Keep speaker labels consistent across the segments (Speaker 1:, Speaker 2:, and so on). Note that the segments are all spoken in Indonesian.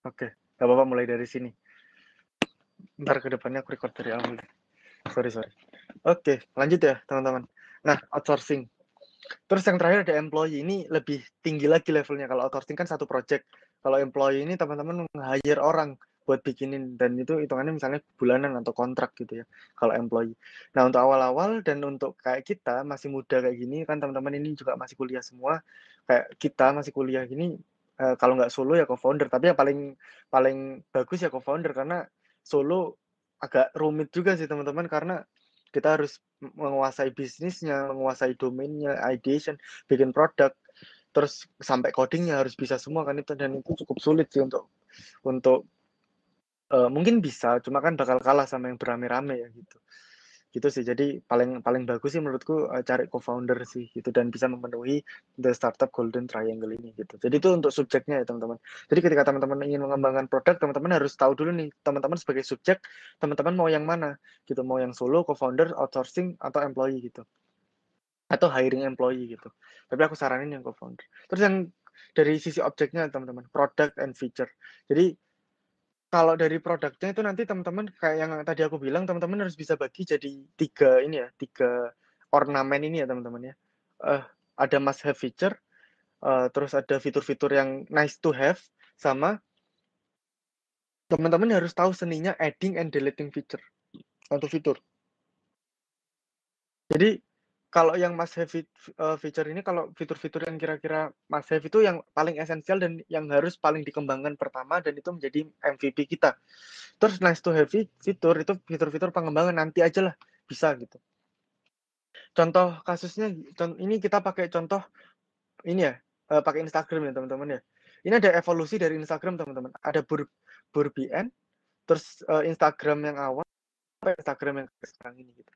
Speaker 1: Oke, nggak apa-apa mulai dari sini. Ntar ke depannya aku record dari awal. Sorry. Oke, lanjut ya teman-teman. Nah, outsourcing. Terus yang terakhir ada employee. Ini lebih tinggi lagi levelnya. Kalau outsourcing kan satu project. Kalau employee ini teman-teman nge-hire orang buat bikinin. Dan itu hitungannya misalnya bulanan atau kontrak gitu ya. Kalau employee. Nah, untuk awal-awal dan untuk kayak kita masih muda kayak gini kan teman-teman ini juga masih kuliah semua. Kayak kita masih kuliah gini, kalau nggak solo ya co-founder. Tapi yang paling paling bagus ya co-founder karena solo agak rumit juga sih teman-teman karena kita harus menguasai bisnisnya, menguasai domainnya, ideation, bikin produk, terus sampai codingnya harus bisa semua kan itu dan itu cukup sulit sih untuk mungkin bisa, cuma kan bakal kalah sama yang beramai-ramai ya gitu. Gitu sih. Jadi paling paling bagus sih menurutku cari co-founder sih gitu dan bisa memenuhi the startup golden triangle ini gitu. Jadi itu untuk subjeknya ya teman-teman. Jadi ketika teman-teman ingin mengembangkan produk, teman-teman harus tahu dulu nih teman-teman sebagai subjek, teman-teman mau yang mana gitu, mau yang solo, co-founder, outsourcing atau employee gitu. Atau hiring employee gitu. Tapi aku saranin yang co-founder. Terus yang dari sisi objeknya teman-teman, product and feature. Jadi kalau dari produknya itu nanti teman-teman kayak yang tadi aku bilang, teman-teman harus bisa bagi jadi 3 ini ya, 3 ornamen ini ya teman-teman ya. Ada must have feature, terus ada fitur-fitur yang nice to have, sama teman-teman harus tahu seninya adding and deleting feature atau fitur. Jadi kalau yang must have feature ini kalau fitur-fitur yang kira-kira must have itu yang paling esensial dan yang harus paling dikembangkan pertama dan itu menjadi MVP kita. Terus nice to have fitur itu fitur-fitur pengembangan nanti aja lah bisa gitu. Contoh kasusnya ini kita pakai contoh ini ya, pakai Instagram ya teman-teman ya. Ini ada evolusi dari Instagram teman-teman. Ada Burbien, terus Instagram yang awal, Instagram yang sekarang ini gitu.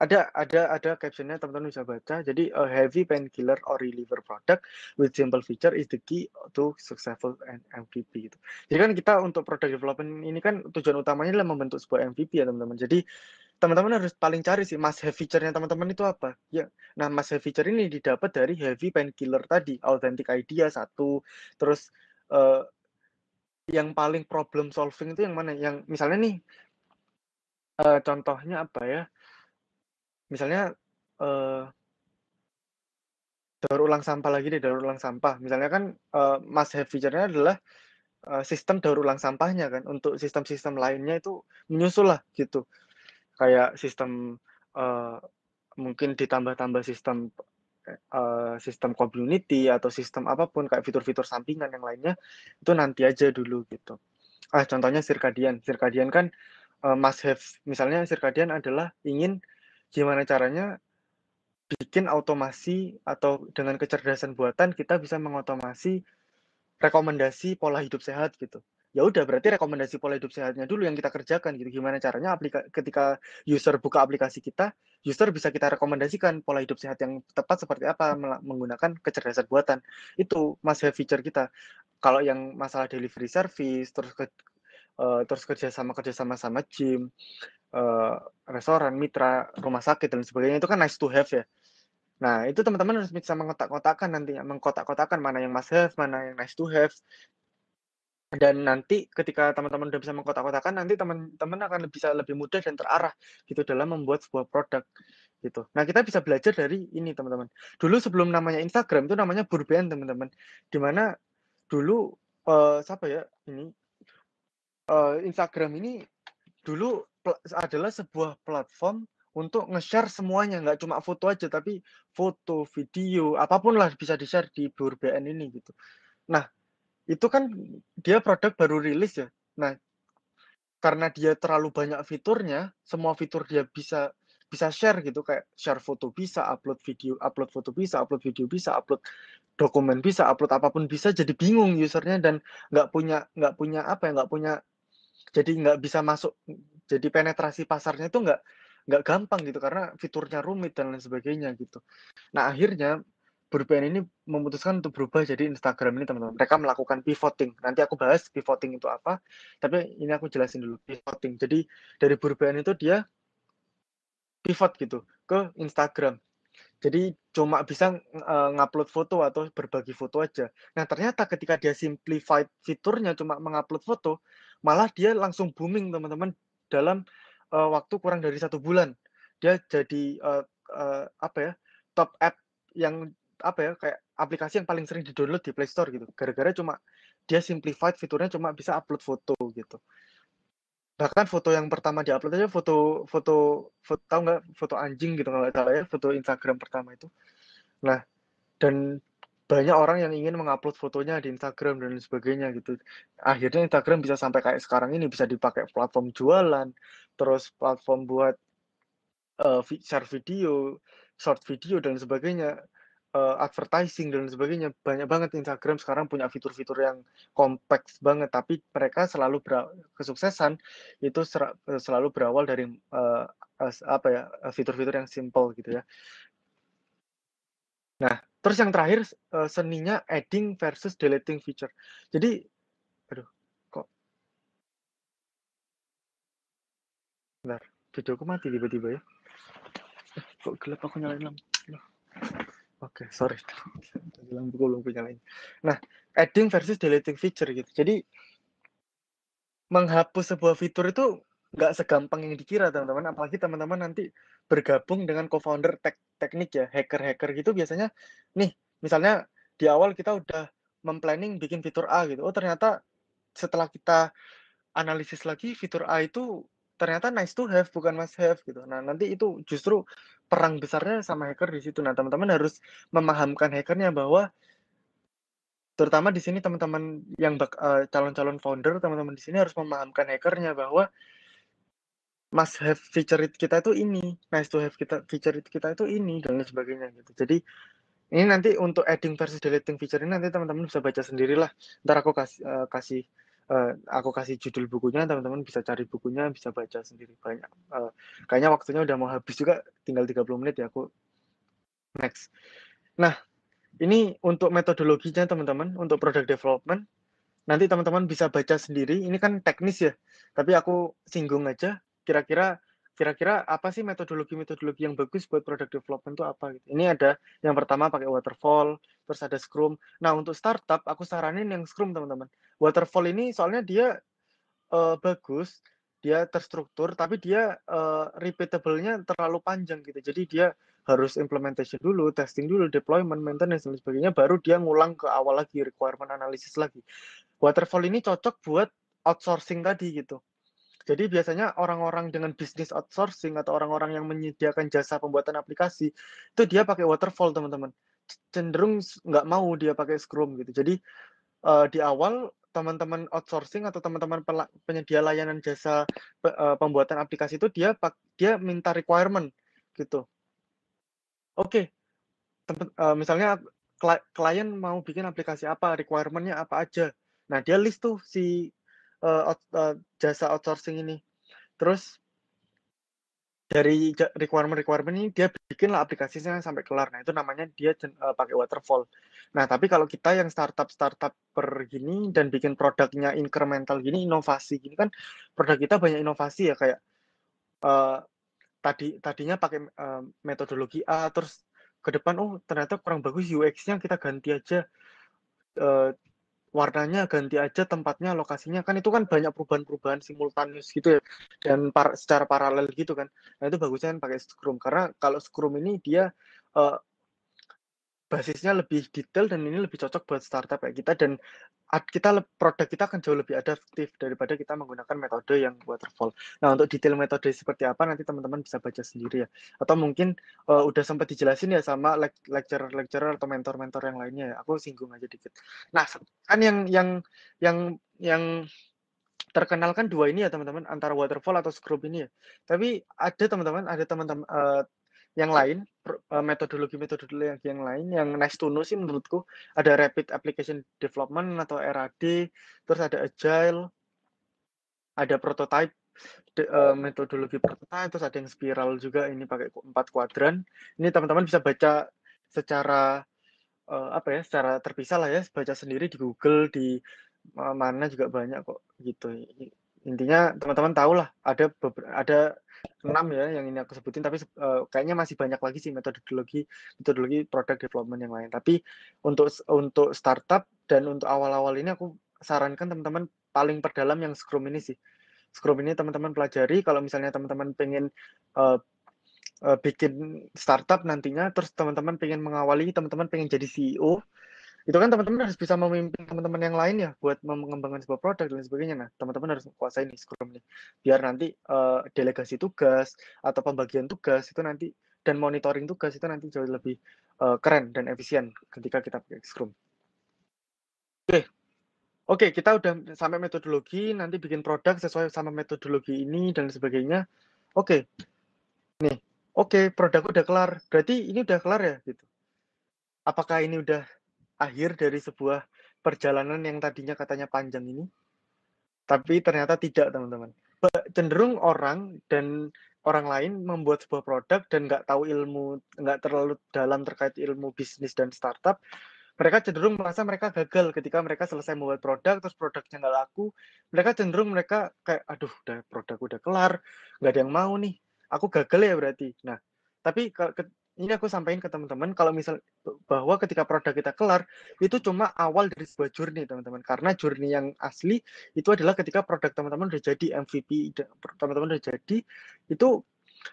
Speaker 1: Ada captionnya teman-teman bisa baca. Jadi a heavy painkiller or reliever product with simple feature is the key to successful and MVP gitu. Jadi kan kita untuk product development ini kan tujuan utamanya adalah membentuk sebuah MVP ya teman-teman. Jadi teman-teman harus paling cari sih must have feature-nya teman-teman itu apa. Ya, nah must have feature ini didapat dari heavy painkiller tadi, authentic idea satu, terus yang paling problem solving itu yang mana? Yang misalnya nih contohnya apa ya? Misalnya daur ulang sampah lagi deh, daur ulang sampah. Misalnya kan must have feature-nya adalah sistem daur ulang sampahnya kan. Untuk sistem-sistem lainnya itu menyusul lah gitu. Kayak sistem mungkin ditambah-tambah sistem community atau sistem apapun kayak fitur-fitur sampingan yang lainnya itu nanti aja dulu gitu. Contohnya Circadian. Circadian kan must have. Misalnya Circadian adalah ingin gimana caranya bikin automasi atau dengan kecerdasan buatan kita bisa mengotomasi rekomendasi pola hidup sehat gitu. Ya udah berarti rekomendasi pola hidup sehatnya dulu yang kita kerjakan gitu. Gimana caranya ketika user buka aplikasi kita, user bisa kita rekomendasikan pola hidup sehat yang tepat seperti apa menggunakan kecerdasan buatan. Itu must have feature kita. Kalau yang masalah delivery service, terus kerjasama sama gym, restoran, mitra, rumah sakit dan sebagainya itu kan nice to have ya. Nah, itu teman-teman harus bisa mengotak-kotakan nantinya, mengkotak-kotakan mana yang must have, mana yang nice to have. Dan nanti ketika teman-teman udah bisa mengkotak-kotakan, nanti teman-teman akan bisa lebih mudah dan terarah gitu dalam membuat sebuah produk gitu. Nah, kita bisa belajar dari ini teman-teman. Dulu sebelum namanya Instagram itu namanya Burbean teman-teman. Dimana dulu siapa ya ini Instagram ini dulu adalah sebuah platform untuk nge-share semuanya, nggak cuma foto aja, tapi foto, video, apapun lah bisa di-share di Burbean ini gitu. Nah, itu kan dia produk baru rilis ya. Nah, karena dia terlalu banyak fiturnya, semua fitur dia bisa bisa share gitu kayak share foto bisa, upload video, upload foto bisa, upload video bisa, upload dokumen bisa, upload apapun bisa, jadi bingung usernya dan nggak punya apa ya, jadi nggak bisa masuk, jadi penetrasi pasarnya itu nggak gampang gitu karena fiturnya rumit dan lain sebagainya gitu. Nah akhirnya Burbean ini memutuskan untuk berubah jadi Instagram ini teman-teman. Mereka melakukan pivoting. Nanti aku bahas pivoting itu apa, tapi ini aku jelasin dulu pivoting. Jadi dari Burbean itu dia pivot gitu ke Instagram. Jadi cuma bisa, ngupload foto atau berbagi foto aja. Nah, ternyata ketika dia simplified fiturnya cuma mengupload foto, malah dia langsung booming teman-teman dalam, waktu kurang dari 1 bulan. Dia jadi, apa ya, top app yang, apa ya, kayak aplikasi yang paling sering di-download di Play Store gitu, gara-gara cuma dia simplified fiturnya cuma bisa upload foto gitu. Bahkan foto yang pertama di-upload aja foto foto tahu nggak, foto anjing gitu kalau nggak salah ya, foto Instagram pertama itu. Nah, dan banyak orang yang ingin mengupload fotonya di Instagram dan lain sebagainya gitu. Akhirnya Instagram bisa sampai kayak sekarang ini, bisa dipakai platform jualan, terus platform buat, share video, short video dan sebagainya, advertising dan sebagainya. Banyak banget Instagram sekarang punya fitur-fitur yang kompleks banget, tapi mereka selalu kesuksesan itu selalu berawal dari, apa ya, fitur-fitur yang simple gitu ya. Nah, terus yang terakhir, seninya adding versus deleting feature. Jadi aduh, kok bentar, videoku mati tiba-tiba ya? Kok gelap aku nyalain lampu? Loh, oke, sorry. Tadi lampuku belum aku nyalain. Nah, adding versus deleting feature gitu. Jadi, menghapus sebuah fitur itu nggak segampang yang dikira teman-teman, apalagi teman-teman nanti bergabung dengan co-founder teknik ya, hacker-hacker gitu biasanya nih, misalnya di awal kita udah memplanning bikin fitur A gitu, oh ternyata setelah kita analisis lagi fitur A itu ternyata nice to have bukan must have gitu. Nah, nanti itu justru perang besarnya sama hacker di situ. Nah, teman-teman harus memahamkan hacker-nya bahwa terutama di sini teman-teman yang calon-calon founder, teman-teman di sini harus memahamkan hacker-nya bahwa must have feature kita itu ini, nice to have feature kita itu ini dan lain sebagainya gitu. Jadi ini nanti untuk adding versus deleting feature ini nanti teman-teman bisa baca sendirilah. Ntar aku kasih judul bukunya, teman-teman bisa cari bukunya, bisa baca sendiri banyak. Kayaknya waktunya udah mau habis juga, tinggal 30 menit ya aku next. Nah, ini untuk metodologinya teman-teman, untuk product development, nanti teman-teman bisa baca sendiri. Ini kan teknis ya, tapi aku singgung aja. Kira-kira apa sih metodologi-metodologi yang bagus buat product development itu apa gitu. Ini ada yang pertama pakai waterfall, terus ada Scrum. Nah, untuk startup aku saranin yang Scrum teman-teman. Waterfall ini soalnya dia bagus, dia terstruktur, tapi dia, repeatable-nya terlalu panjang gitu. Jadi dia harus implementation dulu, testing dulu, deployment, maintenance, dan sebagainya, baru dia ngulang ke awal lagi, requirement analysis lagi. Waterfall ini cocok buat outsourcing tadi gitu. Jadi biasanya orang-orang dengan bisnis outsourcing atau orang-orang yang menyediakan jasa pembuatan aplikasi, itu dia pakai waterfall teman-teman. Cenderung nggak mau dia pakai Scrum gitu. Jadi di awal teman-teman outsourcing atau teman-teman penyedia layanan jasa pembuatan aplikasi itu dia minta requirement gitu. Oke, misalnya klien mau bikin aplikasi apa, requirement-nya apa aja. Nah, dia list tuh si, jasa outsourcing ini. Terus dari requirement-requirement ini dia bikinlah aplikasinya sampai kelar. Nah, itu namanya dia pakai waterfall. Nah, tapi kalau kita yang startup gini dan bikin produknya incremental gini, inovasi gini kan produk kita banyak inovasi ya kayak, eee, tadinya pakai, metodologi A, terus ke depan, oh ternyata kurang bagus UX-nya kita ganti aja, eee, warnanya ganti aja, tempatnya, lokasinya, kan itu kan banyak perubahan-perubahan simultaneous gitu ya, dan secara paralel gitu kan. Nah, itu bagusnya kan pakai Scrum, karena kalau Scrum ini dia, eee, basisnya lebih detail dan ini lebih cocok buat startup kayak kita dan produk kita akan jauh lebih adaptif daripada kita menggunakan metode yang waterfall. Nah, untuk detail metode seperti apa nanti teman-teman bisa baca sendiri ya. Atau mungkin, udah sempat dijelasin ya sama lecturer-lecturer atau mentor-mentor yang lainnya ya, aku singgung aja dikit. Nah, kan yang terkenal kan 2 ini ya teman-teman, antara waterfall atau Scrum ini ya. Tapi ada teman-teman, yang lain, metodologi-metodologi yang lain yang nice to know sih menurutku, ada Rapid Application Development atau RAD, terus ada Agile, ada prototype, metodologi prototype, terus ada yang spiral juga, ini pakai 4 kuadran. Ini teman-teman bisa baca secara, apa ya, secara terpisah lah ya, baca sendiri di Google, di mana juga banyak kok, gitu. Intinya teman-teman tahulah ada 6 ya yang ini aku sebutin, tapi kayaknya masih banyak lagi sih metodologi product development yang lain. Tapi untuk startup dan untuk awal-awal ini aku sarankan teman-teman paling perdalam yang Scrum ini sih. Scrum ini teman-teman pelajari kalau misalnya teman-teman pengen bikin startup nantinya, terus teman-teman pengen mengawali, teman-teman pengen jadi CEO, itu kan teman-teman harus bisa memimpin teman-teman yang lain ya buat mengembangkan sebuah produk dan sebagainya. Nah, teman-teman harus kuasai nih Scrum nih. Biar nanti delegasi tugas atau pembagian tugas itu nanti dan monitoring tugas itu nanti jauh lebih keren dan efisien ketika kita pakai Scrum. Oke, kita udah sampai metodologi, nanti bikin produk sesuai sama metodologi ini dan sebagainya. Oke, produk udah kelar. Berarti ini udah kelar ya gitu. Apakah ini udah akhir dari sebuah perjalanan yang tadinya katanya panjang ini? Tapi ternyata tidak, teman-teman. Cenderung orang lain membuat sebuah produk dan nggak tahu ilmu, nggak terlalu dalam terkait ilmu bisnis dan startup, mereka cenderung merasa mereka gagal ketika mereka selesai membuat produk, terus produknya nggak laku. Mereka kayak, aduh, produk udah kelar, nggak ada yang mau nih. Aku gagal ya berarti. Nah, tapi ini aku sampaikan ke teman-teman, kalau misal bahwa ketika produk kita kelar, itu cuma awal dari sebuah journey, teman-teman. Karena journey yang asli itu adalah ketika produk teman-teman udah jadi MVP, teman-teman udah jadi, itu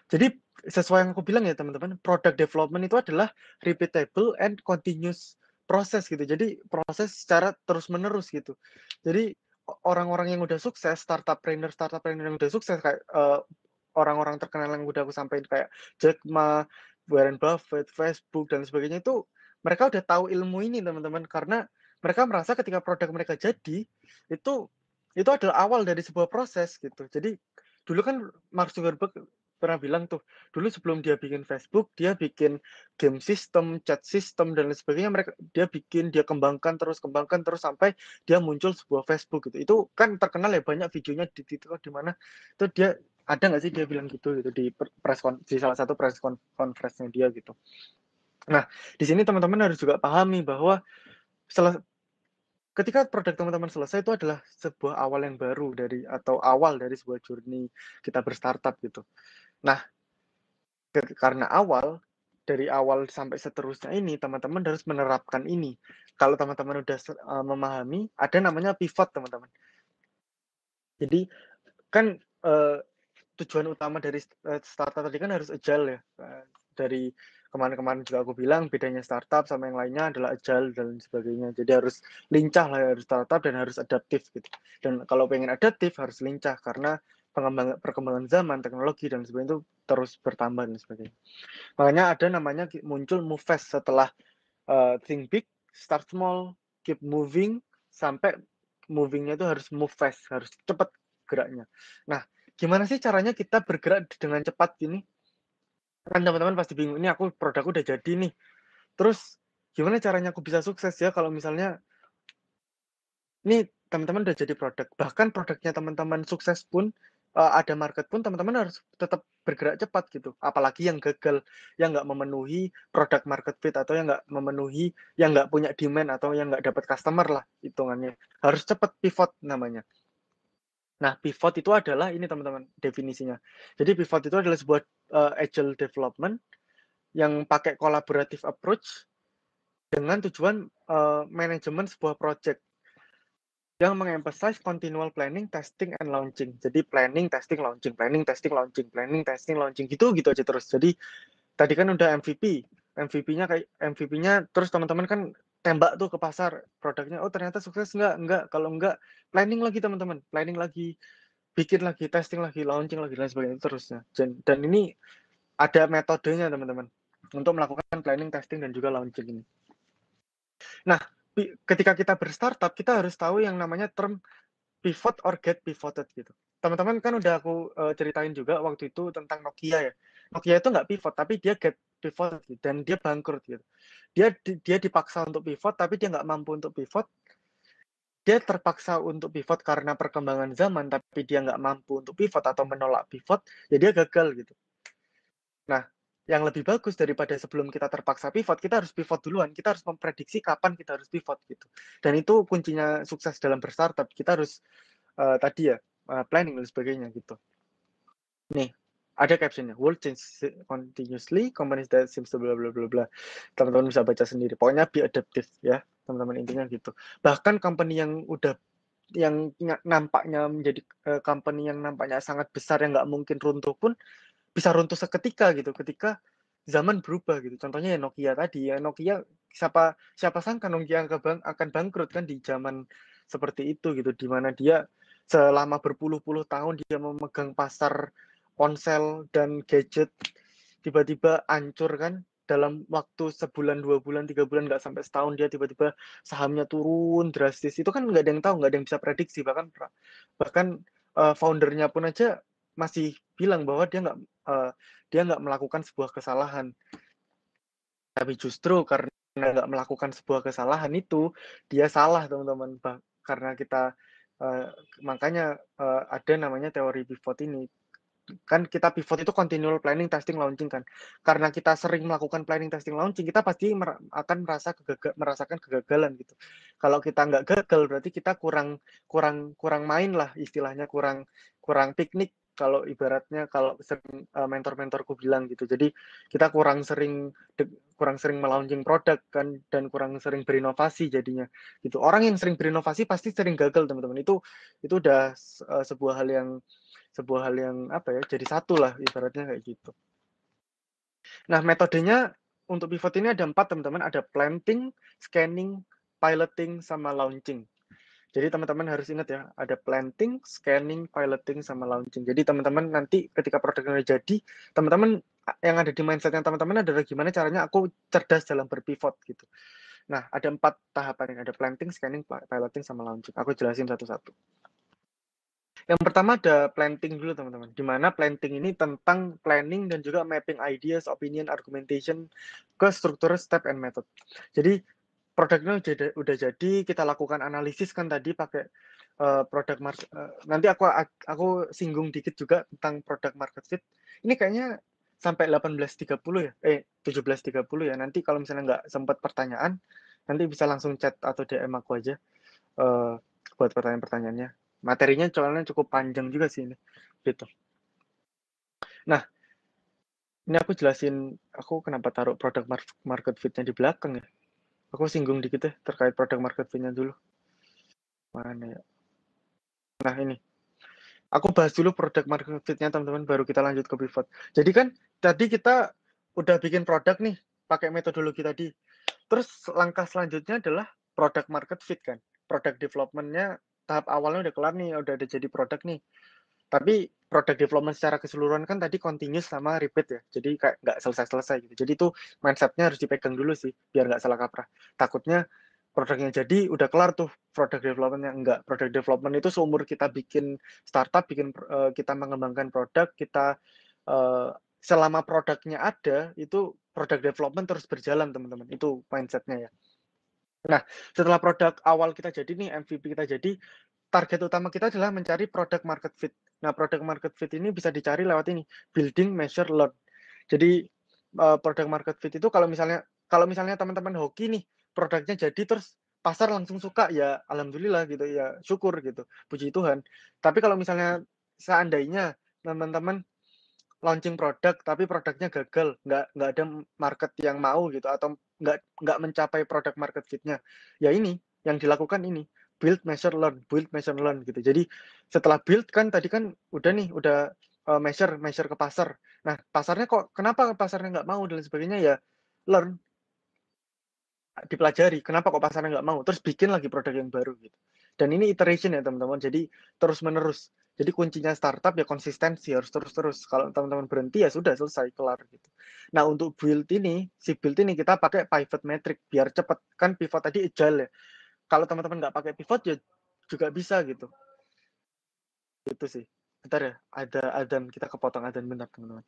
Speaker 1: jadi sesuai yang aku bilang ya teman-teman, product development itu adalah repeatable and continuous proses gitu. Jadi proses secara terus-menerus gitu. Jadi orang-orang yang udah sukses, startup-trainer yang udah sukses kayak orang-orang terkenal yang udah aku sampaikan kayak Jack Ma, Warren Buffett, Facebook dan sebagainya itu mereka udah tahu ilmu ini teman-teman karena mereka merasa ketika produk mereka jadi itu adalah awal dari sebuah proses gitu. Jadi dulu kan Mark Zuckerberg pernah bilang tuh, dulu sebelum dia bikin Facebook, dia bikin game system, chat system dan lain sebagainya. Dia kembangkan terus sampai dia muncul sebuah Facebook gitu. Itu kan terkenal ya, banyak videonya di TikTok di mana itu dia ada nggak sih dia bilang gitu di salah satu press conference-nya dia gitu. Nah, di sini teman-teman harus juga pahami bahwa ketika produk teman-teman selesai itu adalah sebuah awal yang baru atau awal dari sebuah journey kita berstartup gitu. Nah, karena dari awal sampai seterusnya ini teman-teman harus menerapkan ini. Kalau teman-teman udah memahami, ada namanya pivot teman-teman. Jadi kan tujuan utama dari startup tadi kan harus agile ya. Dari kemarin-kemarin juga aku bilang bedanya startup sama yang lainnya adalah agile dan sebagainya. Jadi harus lincah lah ya, harus startup dan harus adaptif gitu. Dan kalau pengen adaptif harus lincah karena perkembangan zaman, teknologi dan sebagainya itu terus bertambah dan sebagainya. Makanya ada namanya muncul move fast setelah think big, start small, keep moving sampai movingnya itu harus move fast, harus cepat geraknya. Nah, gimana sih caranya kita bergerak dengan cepat gini? Kan teman-teman pasti bingung, ini produkku udah jadi nih. Terus gimana caranya aku bisa sukses ya kalau misalnya ini teman-teman udah jadi produk, bahkan produknya teman-teman sukses pun ada market pun teman-teman harus tetap bergerak cepat gitu. Apalagi yang gagal, yang nggak memenuhi product market fit atau yang nggak punya demand atau yang nggak dapat customer lah hitungannya. Harus cepat pivot namanya. Nah, pivot itu adalah ini teman-teman definisinya. Jadi pivot itu adalah sebuah agile development yang pakai collaborative approach dengan tujuan manajemen sebuah project yang mengemphasize continual planning, testing, and launching. Jadi planning, testing, launching, planning, testing, launching, planning, testing, launching, gitu aja terus. Jadi tadi kan udah MVP, MVP-nya terus teman-teman kan tembak tuh ke pasar produknya. Oh ternyata sukses nggak? Kalau nggak, planning lagi teman-teman, planning lagi, bikin lagi, testing lagi, launching lagi dan sebagainya terusnya. Dan ini ada metodenya teman-teman untuk melakukan planning, testing, dan juga launching ini. Nah, ketika kita berstartup, kita harus tahu yang namanya term pivot or get pivoted gitu. Teman-teman kan udah aku ceritain juga waktu itu tentang Nokia ya. Nokia itu nggak pivot, tapi dia get pivot gitu, dan dia bangkrut gitu. Dia dipaksa untuk pivot, tapi dia nggak mampu untuk pivot. Dia terpaksa untuk pivot karena perkembangan zaman, tapi dia nggak mampu untuk pivot atau menolak pivot, ya dia gagal gitu. Nah, yang lebih bagus daripada sebelum kita terpaksa pivot, kita harus pivot duluan. Kita harus memprediksi kapan kita harus pivot gitu. Dan itu kuncinya sukses dalam berstartup. Kita harus tadi ya planning dan sebagainya gitu. Nih, ada caption-nya, "World change continuously, companies that seems to bla bla bla bla." Teman-teman bisa baca sendiri. Pokoknya be adaptive ya, teman-teman, intinya gitu. Bahkan company yang nampaknya menjadi company yang nampaknya sangat besar yang nggak mungkin runtuh pun bisa runtuh seketika gitu, ketika zaman berubah gitu. Contohnya ya Nokia tadi ya, Nokia siapa siapa sangka Nokia akan bangkrut kan di zaman seperti itu gitu, di mana dia selama berpuluh-puluh tahun dia memegang pasar ponsel dan gadget, tiba-tiba hancur kan dalam waktu sebulan, 2 bulan, 3 bulan, nggak sampai setahun dia tiba-tiba sahamnya turun drastis. Itu kan nggak ada yang tahu, nggak ada yang bisa prediksi. Bahkan foundernya pun aja masih bilang bahwa dia nggak melakukan sebuah kesalahan. Tapi justru karena nggak melakukan sebuah kesalahan itu, dia salah, teman-teman. Karena kita makanya ada namanya teori pivot ini. Kan kita pivot itu continual planning, testing, launching kan. Karena kita sering melakukan planning, testing, launching, kita pasti akan merasakan kegagalan gitu. Kalau kita nggak gagal, berarti kita kurang main lah istilahnya, kurang piknik kalau ibaratnya, kalau mentor-mentorku bilang gitu. Jadi kita kurang sering melaunching produk kan, dan kurang sering berinovasi jadinya gitu. Orang yang sering berinovasi pasti sering gagal, teman-teman. Itu udah sebuah hal yang apa ya, jadi satu lah ibaratnya kayak gitu. Nah, metodenya untuk pivot ini ada 4, teman-teman. Ada planting, scanning, piloting, sama launching. Jadi teman-teman harus ingat ya, ada planting, scanning, piloting, sama launching. Jadi teman-teman nanti ketika produknya jadi, teman-teman yang ada di mindsetnya teman-teman adalah gimana caranya aku cerdas dalam berpivot gitu. Nah, ada 4 tahapan yang ada: planting, scanning, piloting, sama launching. Aku jelasin satu-satu. Yang pertama ada planting dulu, teman-teman. Di mana planting ini tentang planning dan juga mapping ideas, opinion, argumentation ke struktur, step, and method. Jadi produknya udah jadi, kita lakukan analisis kan tadi pakai nanti aku singgung dikit juga tentang product market fit. Ini kayaknya sampai 18.30 ya, 17.30 ya. Nanti kalau misalnya nggak sempat pertanyaan, nanti bisa langsung chat atau DM aku aja buat pertanyaan-pertanyaannya. Materinya soalnya cukup panjang juga sih ini, gitu. Nah, ini aku jelasin aku kenapa taruh product market fit-nya di belakang ya. Aku singgung dikit ya terkait product market fit-nya dulu. Mana ya? Nah, ini. Aku bahas dulu product market fit-nya, teman-teman, baru kita lanjut ke pivot. Jadi kan tadi kita udah bikin produk nih, pakai metodologi tadi. Terus langkah selanjutnya adalah product market fit kan. Product development-nya tahap awalnya udah kelar nih, udah ada jadi produk nih. Tapi product development secara keseluruhan kan tadi continuous sama repeat ya. Jadi kayak nggak selesai-selesai gitu. Jadi itu mindsetnya harus dipegang dulu sih, biar nggak salah kaprah. Takutnya produknya jadi udah kelar tuh product development-nya. Enggak. Product development itu seumur kita bikin startup, kita mengembangkan produk, selama produknya ada, itu product development terus berjalan, teman-teman. Itu mindsetnya ya. Nah, setelah produk awal kita jadi nih, MVP kita jadi, target utama kita adalah mencari product market fit. Nah, product market fit ini bisa dicari lewat ini, building, measure, learn. Jadi product market fit itu kalau misalnya teman-teman hoki nih, produknya jadi terus pasar langsung suka, ya alhamdulillah gitu ya, syukur gitu, puji Tuhan. Tapi kalau misalnya seandainya teman-teman launching produk tapi produknya gagal, nggak ada market yang mau gitu, atau nggak mencapai product market fit-nya, ya ini yang dilakukan ini, build, measure, learn gitu. Jadi setelah build kan tadi kan udah measure ke pasar. Nah, pasarnya kok kenapa pasarnya nggak mau dan sebagainya, ya learn, dipelajari kenapa kok pasarnya nggak mau, terus bikin lagi produk yang baru gitu. Dan ini iteration ya, teman-teman, jadi terus menerus. Jadi kuncinya startup ya konsistensi, harus terus-terus. Kalau teman-teman berhenti ya sudah, selesai, kelar gitu. Nah, untuk build ini kita pakai pivot metric biar cepat. Kan pivot tadi agile ya. Kalau teman-teman nggak pakai pivot ya juga bisa gitu. Itu sih. Bentar ya, ada adzan, kita kepotong adzan bentar, teman-teman.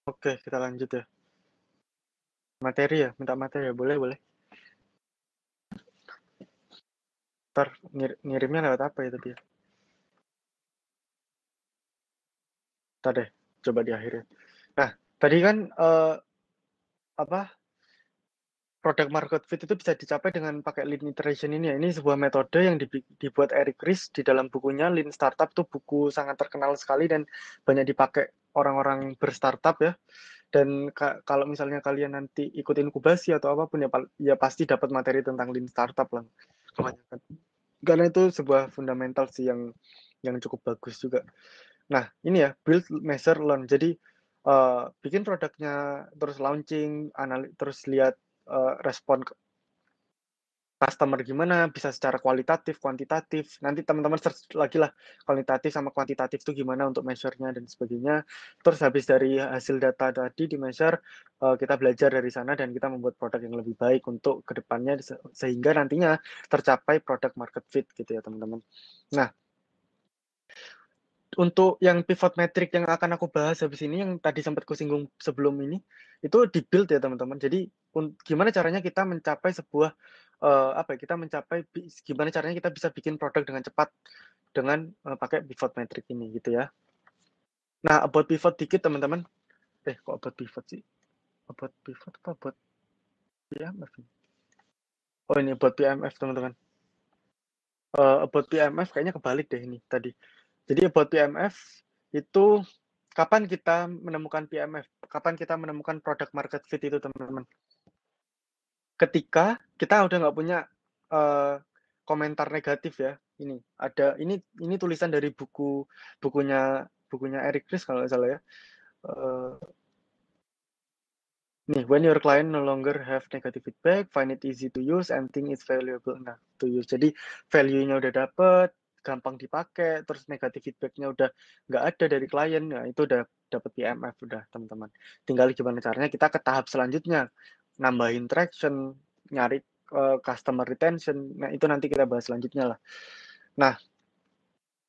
Speaker 1: Oke, kita lanjut ya. Materi ya, minta materi ya, boleh boleh. Entar ngirimnya lewat apa ya tadi ya? Entar deh, coba di akhir ya. Nah, tadi kan, apa, product market fit itu bisa dicapai dengan pakai lean iteration ini ya. Ini sebuah metode yang dibuat Eric Ries di dalam bukunya Lean Startup, tuh buku sangat terkenal sekali dan banyak dipakai orang-orang berstartup ya. Dan kalau misalnya kalian nanti ikut inkubasi atau apapun ya, ya pasti dapat materi tentang Lean Startup lah kebanyakan. Karena itu sebuah fundamental sih yang cukup bagus juga. Nah, ini ya, build, measure, learn. Jadi, bikin produknya, terus launching, terus lihat, respon customer gimana, bisa secara kualitatif, kuantitatif. Nanti teman-teman search lagi lah, kualitatif sama kuantitatif itu gimana untuk measure-nya dan sebagainya. Terus habis dari hasil data tadi di-measure, kita belajar dari sana dan kita membuat produk yang lebih baik untuk kedepannya sehingga nantinya tercapai product market fit gitu ya, teman-teman. Nah, untuk yang pivot metric yang akan aku bahas habis ini, yang tadi sempat kusinggung sebelum ini, itu di-build ya teman-teman. Jadi gimana caranya kita mencapai sebuah, apa ya, kita mencapai gimana caranya kita bisa bikin produk dengan cepat dengan, pakai pivot metric ini gitu ya. Nah, about pivot dikit teman-teman. Kok about pivot sih? About pivot apa about PMF ini? Oh, ini about PMF teman-teman. About PMF kayaknya kebalik deh ini tadi. Jadi about PMF itu kapan kita menemukan PMF? Kapan kita menemukan product market fit itu, teman-teman? Ketika kita udah nggak punya, komentar negatif ya. Ini tulisan dari bukunya Eric Ries kalau nggak salah ya. Eee, nih, "When your client no longer have negative feedback, find it easy to use and think it's valuable enough to use." Jadi value-nya udah dapet, gampang dipakai, terus negative feedback-nya udah nggak ada dari klien, nah itu udah dapet PMF udah, teman-teman. Tinggal gimana caranya kita ke tahap selanjutnya, nambahin traction, nyari, customer retention, nah itu nanti kita bahas selanjutnya lah. Nah,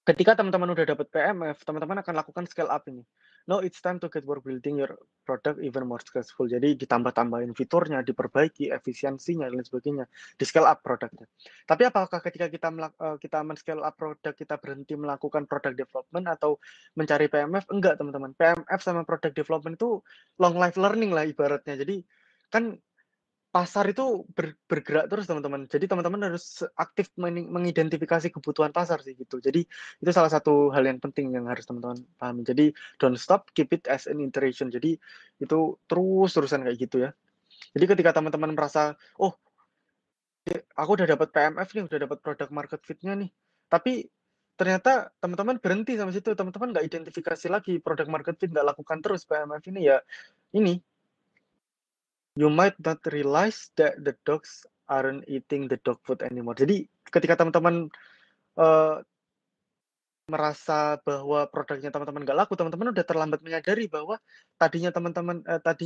Speaker 1: ketika teman-teman udah dapat PMF, teman-teman akan lakukan scale up ini. "Now it's time to get work building your product even more successful." Jadi ditambah-tambahin fiturnya, diperbaiki efisiensinya dan lain sebagainya, di-scale up produknya. Tapi apakah ketika kita men-scale up produk, kita berhenti melakukan product development atau mencari PMF? Enggak, teman-teman. PMF sama product development itu long life learning lah ibaratnya. Jadi kan pasar itu bergerak terus, teman-teman. Jadi teman-teman harus aktif mengidentifikasi kebutuhan pasar sih gitu. Jadi itu salah satu hal yang penting yang harus teman-teman pahami. Jadi don't stop, keep it as an iteration. Jadi itu terus-terusan kayak gitu ya. Jadi ketika teman-teman merasa, "Oh, aku udah dapat PMF nih, udah dapat product market fit-nya nih." Tapi ternyata teman-teman berhenti sampai situ, teman-teman nggak identifikasi lagi product market fit, nggak lakukan terus PMF ini, ya ini, you might not realize that the dogs aren't eating the dog food anymore. Jadi ketika teman-teman, eee, merasa bahwa produknya teman-teman nggak laku, teman-teman udah terlambat menyadari bahwa tadinya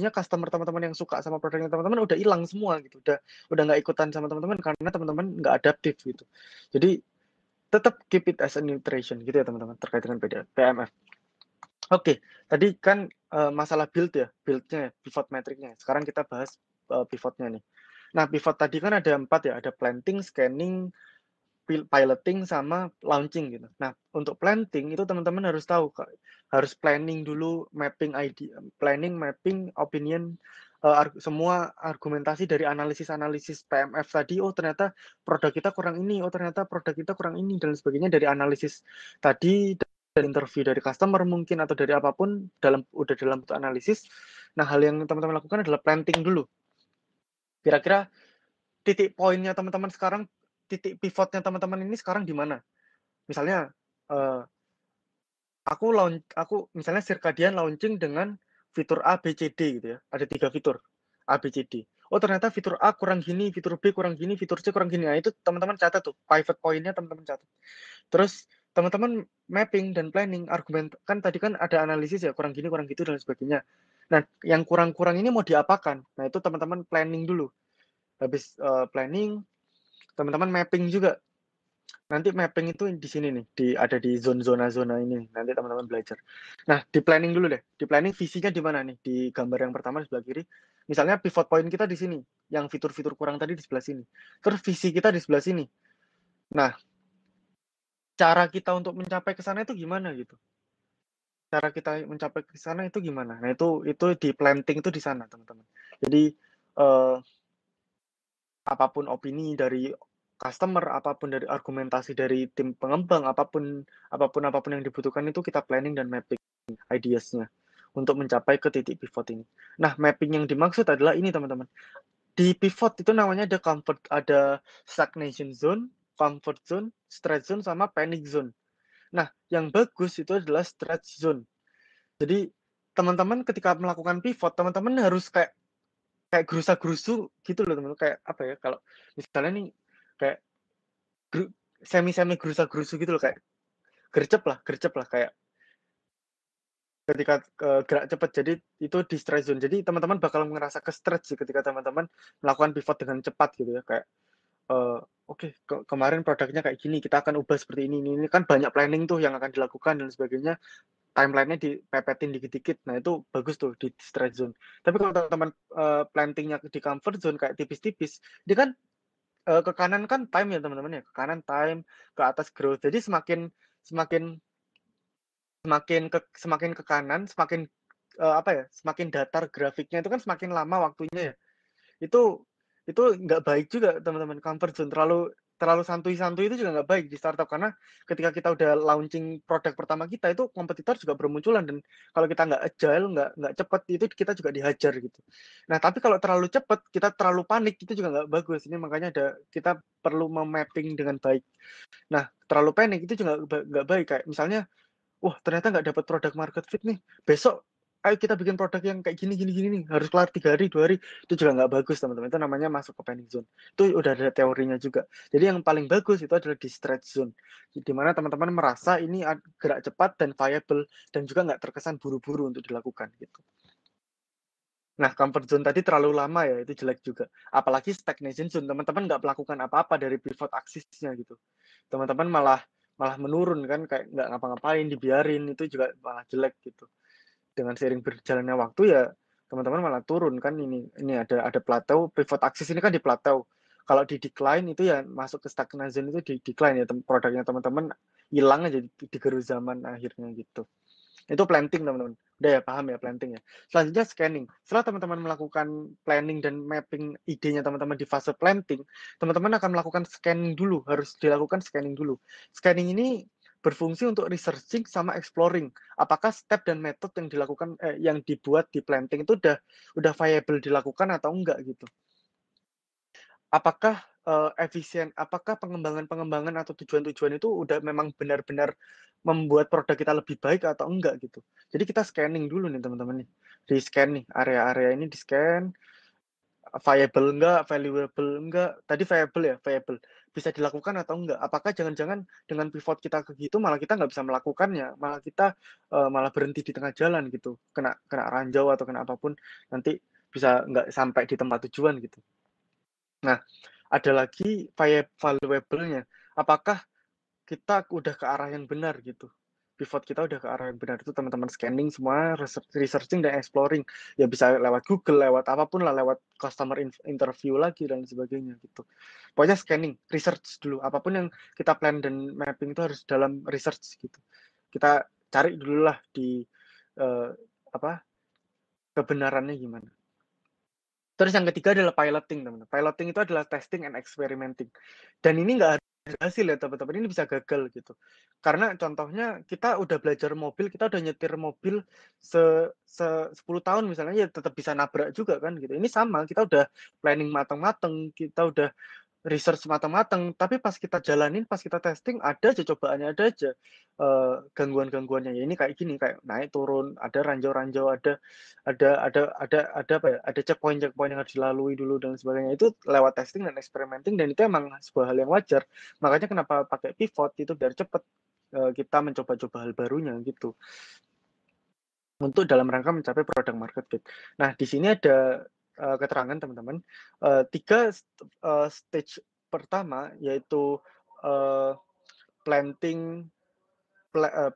Speaker 1: customer teman-teman yang suka sama produknya teman-teman udah hilang semua gitu, udah nggak ikutan sama teman-teman karena teman-teman nggak adaptif gitu. Jadi tetap keep it as an iteration gitu ya teman-teman, terkait dengan PMF. Oke, tadi kan, masalah build-nya ya, pivot metric-nya. Sekarang kita bahas, pivot-nya nih. Nah, pivot tadi kan ada 4 ya, ada planting, scanning, piloting, sama launching gitu. Nah, untuk planting itu teman-teman harus tahu, harus planning dulu, planning, mapping, opinion, semua argumentasi dari analisis-analisis PMF tadi, "Oh ternyata produk kita kurang ini, oh ternyata produk kita kurang ini," dan sebagainya dari analisis tadi, dan interview dari customer mungkin atau dari apapun dalam bentuk analisis. Nah, hal yang teman-teman lakukan adalah planting dulu. Kira-kira titik poinnya teman-teman sekarang, titik pivotnya teman-teman ini sekarang di mana? Misalnya, eee, aku misalnya Circadian launching dengan fitur A, B, C, D gitu ya, ada 3 fitur, A, B, C, D. Oh ternyata fitur A kurang gini, fitur B kurang gini, fitur C kurang gini. Nah itu teman-teman catat tuh, pivot point-nya teman-teman catat. Terus teman-teman mapping dan planning argumen, kan tadi kan ada analisis ya, kurang gini, kurang gitu, dan sebagainya. Nah, yang kurang-kurang ini mau diapakan? Nah, itu teman-teman planning dulu. Habis, planning, teman-teman mapping juga. Nanti mapping itu di sini nih, ada di zona-zona ini, nanti teman-teman belajar. Nah, di planning dulu deh, di planning visinya di mana nih, di gambar yang pertama di sebelah kiri, misalnya pivot point kita di sini, yang fitur-fitur kurang tadi di sebelah sini, terus visi kita di sebelah sini. Nah, cara kita untuk mencapai ke sana itu gimana gitu? Cara kita mencapai ke sana itu gimana? Nah, itu di planting itu di sana, teman-teman. Jadi, eee, apapun opini dari customer, apapun dari argumentasi dari tim pengembang, apapun yang dibutuhkan itu kita planning dan mapping ideas-nya untuk mencapai ke titik pivot ini. Nah, mapping yang dimaksud adalah ini, teman-teman. Di pivot itu namanya ada stagnation zone, comfort zone, stretch zone, sama panic zone. Nah, yang bagus itu adalah stretch zone. Jadi, teman-teman ketika melakukan pivot, teman-teman harus kayak kayak gerusa-gerusu gitu loh, teman-teman. Kayak apa ya, kalau misalnya nih kayak gru semi-semi gerusa-gerusu gitu loh, kayak gercep lah kayak ketika, gerak cepat. Jadi itu di stretch zone. Jadi teman-teman bakal ngerasa ke-stretch sih ketika teman-teman melakukan pivot dengan cepat gitu ya, kayak, "Oke, kemarin produknya kayak gini, kita akan ubah seperti ini." Ini kan banyak planning tuh yang akan dilakukan dan sebagainya, timeline-nya dipepetin dikit-dikit. Nah, itu bagus tuh di stretch zone. Tapi kalau teman-teman, planting-nya di comfort zone kayak tipis-tipis, dia kan, ke kanan kan time ya teman-teman ya, ke kanan time, ke atas growth. Jadi semakin semakin ke kanan, semakin, apa ya, semakin datar grafiknya itu kan semakin lama waktunya ya. Itu itu nggak baik juga teman-teman, comfort zone terlalu terlalu santuy-santuy itu juga nggak baik di startup, karena ketika kita udah launching produk pertama kita, itu kompetitor juga bermunculan, dan kalau kita nggak agile, nggak cepet, itu kita juga dihajar gitu. Nah, tapi kalau terlalu cepet, kita terlalu panik, itu juga nggak bagus. Ini makanya kita perlu me-mapping dengan baik. Nah, terlalu panik itu juga nggak baik, kayak misalnya, wah, ternyata nggak dapat product market fit nih. Besok, ayo kita bikin produk yang kayak gini gini gini nih, harus kelar 3 hari, 2 hari. Itu juga nggak bagus, teman-teman. Itu namanya masuk ke panic zone. Itu udah ada teorinya juga. Jadi yang paling bagus itu adalah di stretch zone, di mana teman-teman merasa ini gerak cepat dan viable, dan juga nggak terkesan buru-buru untuk dilakukan, gitu. Nah, comfort zone tadi terlalu lama ya, itu jelek juga. Apalagi stagnation zone, teman-teman nggak melakukan apa-apa dari pivot aksisnya gitu. Teman-teman malah malah menurun kan, kayak nggak ngapa-ngapain, dibiarin, itu juga malah jelek gitu. Dengan seiring berjalannya waktu ya, teman-teman malah turun kan, ini ada plateau, pivot aksis ini kan di plateau. Kalau di decline itu ya masuk ke stagnation, itu di decline ya, produknya teman-teman hilang aja di gerus zaman akhirnya gitu. Itu planting, teman-teman. Udah ya, paham ya planting ya. Selanjutnya scanning. Setelah teman-teman melakukan planning dan mapping idenya teman-teman di fase planting, teman-teman akan melakukan scanning dulu, harus dilakukan scanning dulu. Scanning ini berfungsi untuk researching sama exploring. Apakah step dan metode yang dilakukan yang dibuat di planting itu udah viable dilakukan atau enggak gitu. Apakah, apakah pengembangan-pengembangan atau tujuan-tujuan itu udah memang benar-benar membuat produk kita lebih baik atau enggak gitu. Jadi kita scanning dulu nih teman-teman nih, di-scan nih, area-area ini di-scan, viable enggak, valuable enggak, tadi viable ya, viable, bisa dilakukan atau enggak. Apakah jangan-jangan dengan pivot kita ke gitu malah kita nggak bisa melakukannya, malah kita, malah berhenti di tengah jalan gitu, kena kena ranjau atau kena apapun, nanti bisa nggak sampai di tempat tujuan gitu. Nah, ada lagi valuable-nya. Apakah kita udah ke arah yang benar gitu? Pivot kita udah ke arah yang benar, itu teman-teman scanning semua, researching dan exploring. Ya bisa lewat Google, lewat apapun lah, lewat customer interview lagi dan sebagainya gitu. Pokoknya scanning, research dulu. Apapun yang kita plan dan mapping itu harus dalam research gitu. Kita cari dulu lah di, eee, apa, kebenarannya gimana. Terus yang ketiga adalah piloting, teman-teman. Piloting itu adalah testing and experimenting. Dan ini nggak ada hasil ya, teman-teman, ini bisa gagal gitu. Karena contohnya kita udah belajar mobil, kita udah nyetir mobil se se 10 tahun misalnya, ya tetap bisa nabrak juga kan gitu. Ini sama, kita udah planning mateng-mateng, kita udah research matang-matang, tapi pas kita jalanin, pas kita testing, ada aja cobaannya, ada aja, gangguan-gangguannya. Ya ini kayak gini, kayak naik turun, ada ranjau-ranjau, ada apa ya, ada checkpoint-checkpoint yang harus dilalui dulu dan sebagainya. Itu lewat testing dan experimenting, dan itu emang sebuah hal yang wajar. Makanya kenapa pakai pivot, itu biar cepet, kita mencoba-coba hal barunya gitu, untuk dalam rangka mencapai product market fit. Nah, di sini ada, keterangan teman-teman, 3 stage pertama, yaitu, eee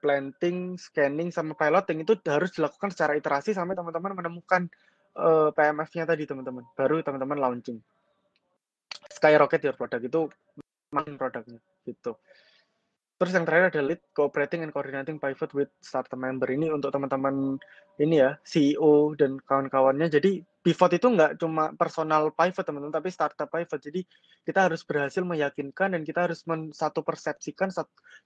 Speaker 1: planting, scanning, sama piloting itu harus dilakukan secara iterasi sampai teman-teman menemukan PMF-nya tadi teman-teman. Baru teman-teman launching. Skyrocket your product itu main produknya gitu. Terus yang terakhir ada lead cooperating and coordinating pivot with startup member. Ini untuk teman-teman ini ya, CEO dan kawan-kawannya. Jadi pivot itu nggak cuma personal pivot teman-teman, tapi startup pivot. Jadi kita harus berhasil meyakinkan dan kita harus satu persepsikan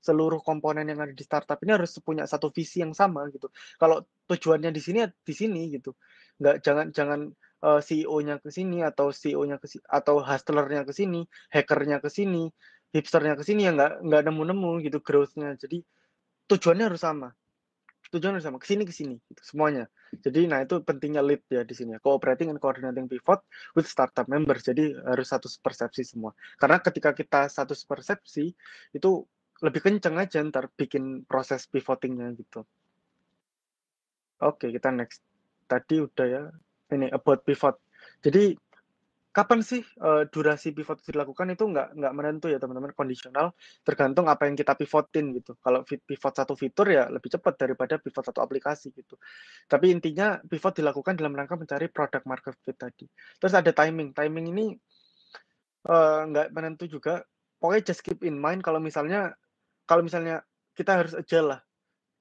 Speaker 1: seluruh komponen yang ada di startup ini harus punya satu visi yang sama gitu. Kalau tujuannya di sini gitu. Nggak jangan CEO-nya ke sini atau CEO-nya ke sini atau hustler-nya ke sini, hacker-nya ke sini, hipsternya ke sini ya nggak nemu-nemu gitu growth-nya. Jadi tujuannya harus sama. Tujuannya harus sama, ke sini gitu semuanya. Jadi nah itu pentingnya lead ya di sini ya. Cooperating and coordinating pivot with startup members. Jadi harus satu persepsi semua. Karena ketika kita satu persepsi itu lebih kenceng aja ntar bikin proses pivotingnya gitu. Oke, kita next. Tadi udah ya. Ini about pivot. Jadi kapan sih durasi pivot dilakukan itu nggak menentu ya teman-teman, kondisional, tergantung apa yang kita pivotin gitu. Kalau pivot satu fitur ya lebih cepat daripada pivot satu aplikasi gitu. Tapi intinya pivot dilakukan dalam rangka mencari product market fit tadi. Terus ada timing. Timing ini nggak menentu juga. Pokoknya just keep in mind kalau misalnya kita harus agile lah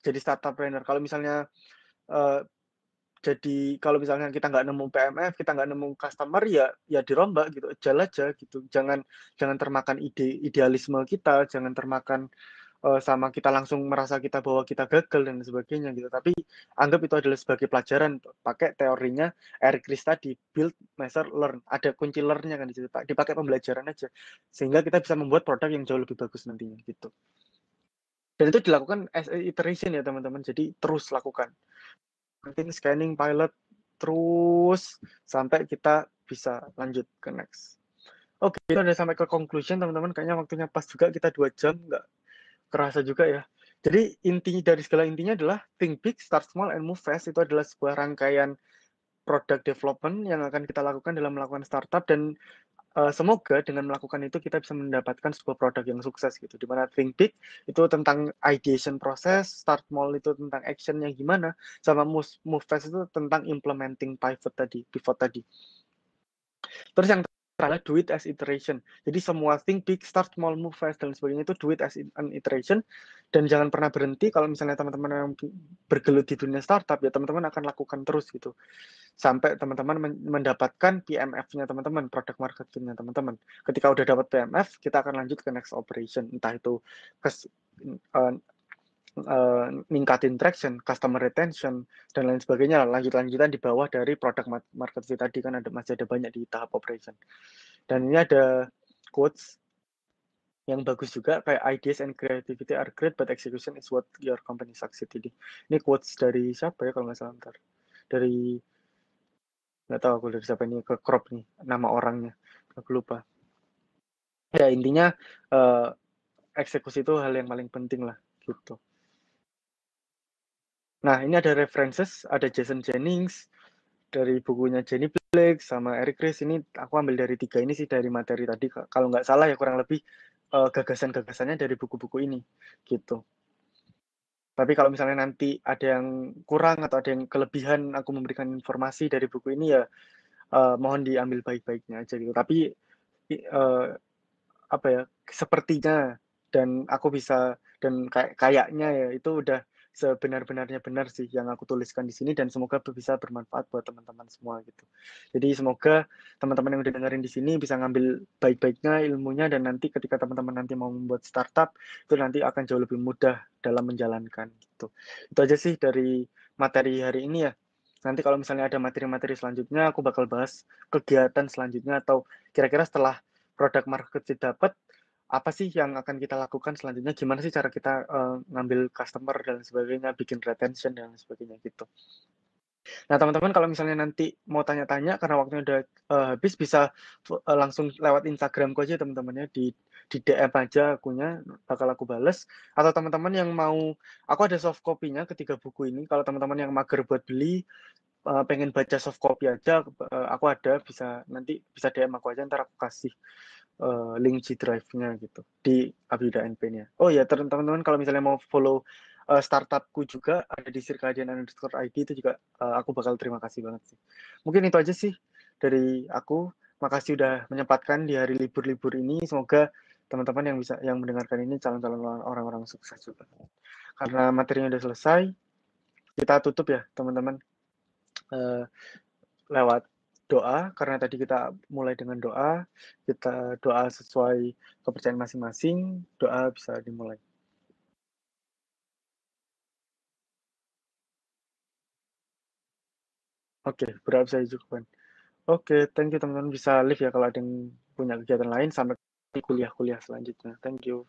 Speaker 1: jadi startup trainer. Kalau misalnya jadi kalau misalnya kita nggak nemu PMF, kita nggak nemu customer ya dirombak gitu, agile aja gitu. Jangan termakan idealisme kita, jangan termakan sama kita langsung merasa bahwa kita gagal dan sebagainya gitu. Tapi anggap itu adalah sebagai pelajaran. Pakai teorinya Eric Ries tadi, build, measure, learn. Ada kunci learn-nya kan di situ. Dipakai pembelajaran aja. Sehingga kita bisa membuat produk yang jauh lebih bagus nantinya gitu. Dan itu dilakukan as a iteration ya teman-teman. Jadi terus lakukan. Scanning, pilot, terus sampai kita bisa lanjut ke next. Oke, kita udah sampai ke conclusion teman-teman. Kayaknya waktunya pas juga, kita 2 jam, nggak kerasa juga ya. Jadi dari segala intinya adalah think big, start small, and move fast. Itu adalah sebuah rangkaian product development yang akan kita lakukan dalam melakukan startup, dan semoga dengan melakukan itu kita bisa mendapatkan sebuah produk yang sukses gitu. Dimana think big itu tentang ideation proses, start small itu tentang actionnya gimana, sama move fast itu tentang implementing pivot tadi. Terus yang adalah do it as iteration. Jadi semua think big, start small, move fast, dan sebagainya itu do it as an iteration. Dan jangan pernah berhenti. Kalau misalnya teman-teman yang bergelut di dunia startup, ya teman-teman akan lakukan terus gitu. Sampai teman-teman mendapatkan PMF-nya teman-teman, product market fit-nya teman-teman. Ketika udah dapat PMF, kita akan lanjut ke next operation. Entah itu ningkatin traction, customer retention, dan lain sebagainya. Lanjut-lanjutan di bawah dari product market fit tadi kan masih ada banyak di tahap operation. Dan ini ada quotes yang bagus juga, kayak ideas and creativity are great but execution is what your company succeed. Ini quotes dari siapa ya kalau nggak salah, ntar dari nggak tahu aku dari siapa, ini ke crop nih nama orangnya, aku lupa. Ya intinya eksekusi itu hal yang paling penting lah gitu. Nah ini ada references, ada Jason Jennings dari bukunya Jenny Blake sama Eric Ries. Ini aku ambil dari 3 ini sih dari materi tadi, kalau nggak salah ya, kurang lebih gagasan-gagasannya dari buku-buku ini gitu. Tapi kalau misalnya nanti ada yang kurang atau ada yang kelebihan aku memberikan informasi dari buku ini, ya mohon diambil baik-baiknya aja gitu. Tapi apa ya, sepertinya dan aku bisa, dan kayaknya ya itu udah sebenar-benarnya benar sih yang aku tuliskan di sini, dan semoga bisa bermanfaat buat teman-teman semua gitu. Jadi semoga teman-teman yang udah dengerin di sini bisa ngambil baik-baiknya ilmunya, dan nanti ketika teman-teman nanti mau membuat startup itu nanti akan jauh lebih mudah dalam menjalankan gitu. Itu aja sih dari materi hari ini ya. Nanti kalau misalnya ada materi-materi selanjutnya, aku bakal bahas kegiatan selanjutnya, atau kira-kira setelah produk market fit dapat, apa sih yang akan kita lakukan selanjutnya, gimana sih cara kita ngambil customer dan sebagainya, bikin retention dan sebagainya gitu. Nah teman-teman kalau misalnya nanti mau tanya-tanya karena waktunya udah habis, bisa langsung lewat Instagramku aja teman-teman ya, di DM aja akunya, bakal aku bales. Atau teman-teman yang mau, aku ada soft copy-nya ketiga buku ini, kalau teman-teman yang mager buat beli, pengen baca soft copy aja, aku ada, nanti bisa DM aku aja, ntar aku kasih link G Drive-nya gitu di Abida NP-nya. Oh ya, teman-teman kalau misalnya mau follow startupku juga ada di circadian_id itu juga aku bakal terima kasih banget sih. Mungkin itu aja sih dari aku. Makasih udah menyempatkan di hari libur-libur ini. Semoga teman-teman yang mendengarkan ini calon-calon orang-orang sukses juga. Karena materinya udah selesai, kita tutup ya teman-teman lewat doa, karena tadi kita mulai dengan doa, kita doa sesuai kepercayaan masing-masing, doa bisa dimulai. Oke, berharap saya cukupan. Oke, thank you teman-teman, bisa live ya kalau ada yang punya kegiatan lain, sampai kuliah-kuliah selanjutnya. Thank you.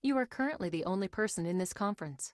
Speaker 2: You are currently the only person in this conference.